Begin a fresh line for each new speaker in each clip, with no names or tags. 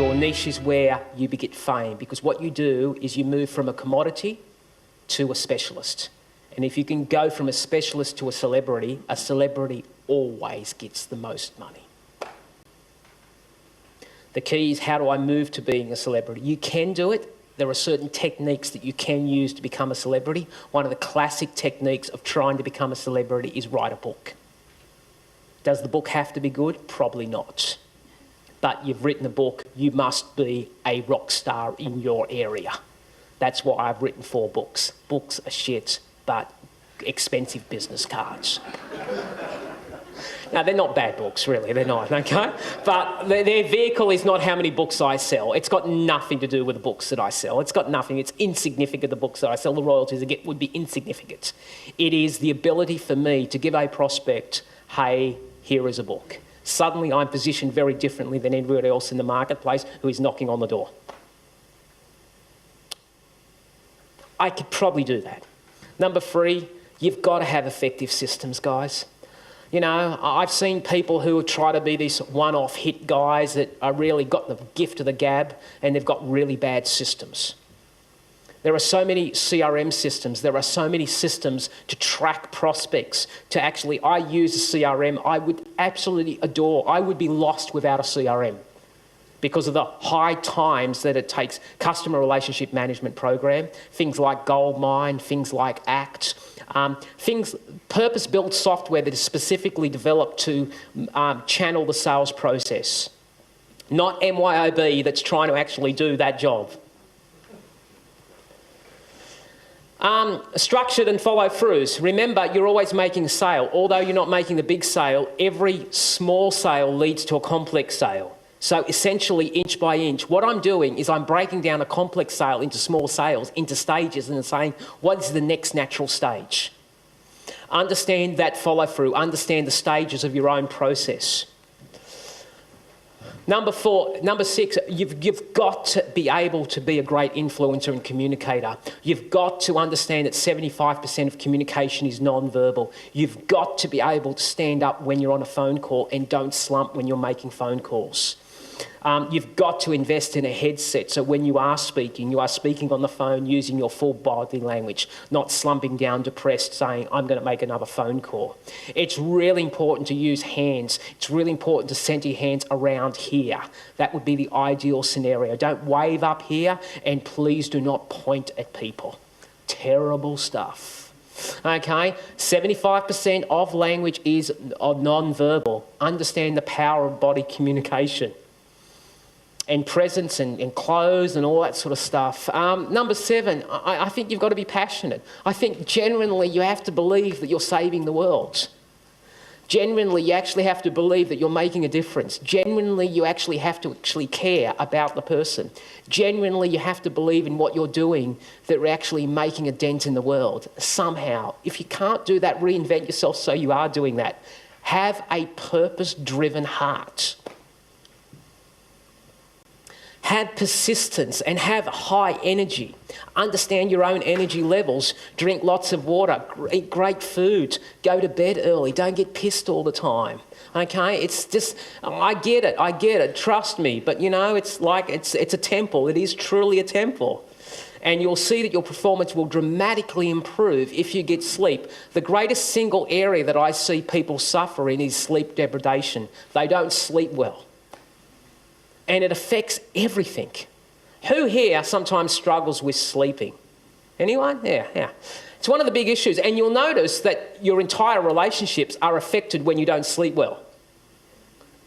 Your niche is where you get fame, because what you do is you move from a commodity to a specialist. And if you can go from a specialist to a celebrity always gets the most money. The key is, how do I move to being a celebrity? You can do it. There are certain techniques that you can use to become a celebrity. One of the classic techniques of trying to become a celebrity is write a book. Does the book have to be good? Probably not. But you've written a book, you must be a rock star in your area. That's why I've written 4 books. Books are shit, but expensive business cards. Now, they're not bad books, really, they're not, okay? But their vehicle is not how many books I sell. It's got nothing to do with the books that I sell. It's got nothing, it's insignificant, the books that I sell. The royalties I get would be insignificant. It is the ability for me to give a prospect, hey, here is a book. Suddenly I'm positioned very differently than anybody else in the marketplace who is knocking on the door. I could probably do that. Number 3, you've got to have effective systems, guys. You know, I've seen people who try to be these one-off hit guys that are really got the gift of the gab, and they've got really bad systems. There are so many CRM systems. There are so many systems to track prospects. I use a CRM I would absolutely adore. I would be lost without a CRM because of the high times that it takes. Customer relationship management program, things like Goldmine, things like ACT, purpose-built software that is specifically developed to channel the sales process. Not MYOB that's trying to actually do that job. Structured and follow-throughs. Remember, you're always making a sale. Although you're not making the big sale, every small sale leads to a complex sale. So essentially, inch by inch, what I'm doing is I'm breaking down a complex sale into small sales, into stages, and saying, what is the next natural stage? Understand that follow-through. Understand the stages of your own process. Number 6, you've got to be able to be a great influencer and communicator. You've got to understand that 75% of communication is non-verbal. You've got to be able to stand up when you're on a phone call and don't slump when you're making phone calls. You've got to invest in a headset, so when you are speaking on the phone using your full body language, not slumping down depressed saying, I'm going to make another phone call. It's really important to use hands. It's really important to center your hands around here. That would be the ideal scenario. Don't wave up here, and please do not point at people. Terrible stuff. Okay, 75% of language is non-verbal. Understand the power of body communication and presence and clothes and all that sort of stuff. Number 7, I think you've got to be passionate. I think genuinely you have to believe that you're saving the world. Genuinely, you actually have to believe that you're making a difference. Genuinely, you actually have to care about the person. Genuinely, you have to believe in what you're doing, that we're actually making a dent in the world somehow. If you can't do that, reinvent yourself so you are doing that. Have a purpose-driven heart. Have persistence and have high energy. Understand your own energy levels. Drink lots of water. Eat great food. Go to bed early. Don't get pissed all the time. Okay? It's just, I get it. Trust me. But, you know, it's a temple. It is truly a temple. And you'll see that your performance will dramatically improve if you get sleep. The greatest single area that I see people suffer in is sleep deprivation. They don't sleep well. And it affects everything. Who here sometimes struggles with sleeping? Anyone? Yeah. It's one of the big issues. And you'll notice that your entire relationships are affected when you don't sleep well.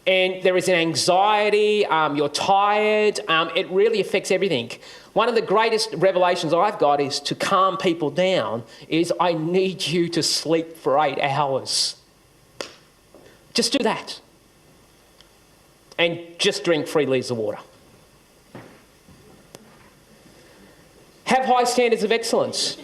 And there is an anxiety, you're tired, it really affects everything. One of the greatest revelations I've got is to calm people down is I need you to sleep for 8 hours. Just do that. And just drink 3 litres of water. Have high standards of excellence.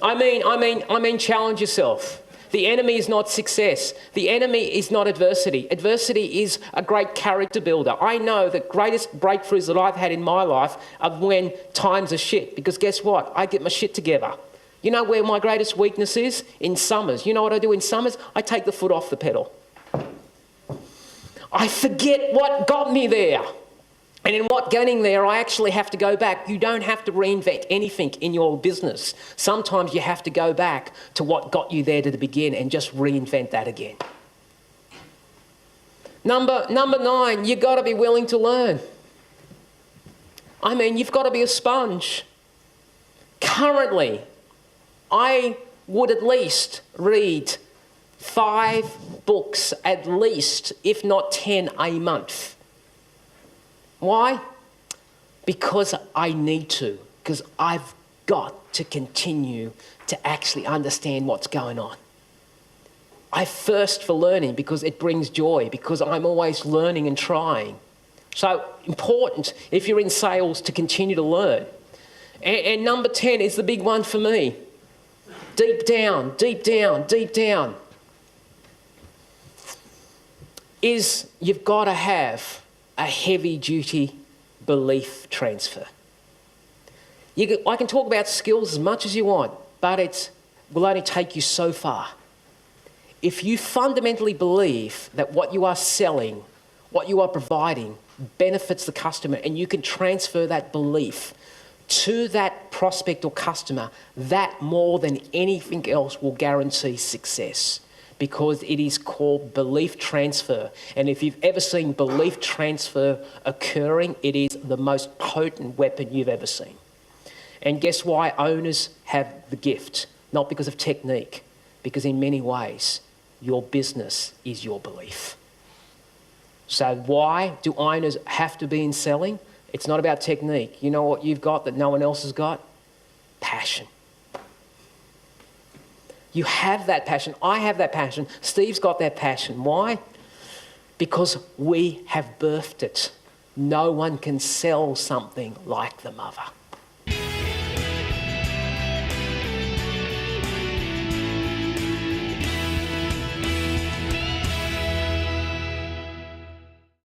I mean, challenge yourself. The enemy is not success. The enemy is not adversity. Adversity is a great character builder. I know the greatest breakthroughs that I've had in my life are when times are shit. Because guess what? I get my shit together. You know where my greatest weakness is? In summers. You know what I do in summers? I take the foot off the pedal. I forget what got me there. And in getting there, I actually have to go back. You don't have to reinvent anything in your business. Sometimes you have to go back to what got you there to the begin and just reinvent that again. Number 9, you've got to be willing to learn. I mean, you've got to be a sponge. Currently, I would at least read 5 books at least, if not 10 a month. Why? Because I need to. Because I've got to continue to actually understand what's going on. I thirst for learning because it brings joy, because I'm always learning and trying. So important, if you're in sales, to continue to learn. And number 10 is the big one for me. Deep down, is you've got to have a heavy-duty belief transfer. I can talk about skills as much as you want, but it will only take you so far. If you fundamentally believe that what you are selling, what you are providing, benefits the customer, and you can transfer that belief to that prospect or customer, that more than anything else will guarantee success, because it is called belief transfer. And if you've ever seen belief transfer occurring, it is the most potent weapon you've ever seen. And guess why owners have the gift? Not because of technique, because in many ways, your business is your belief. So why do owners have to be in selling? It's not about technique. You know what you've got that no one else has got? Passion. You have that passion. I have that passion. Steve's got that passion. Why? Because we have birthed it. No one can sell something like the mother.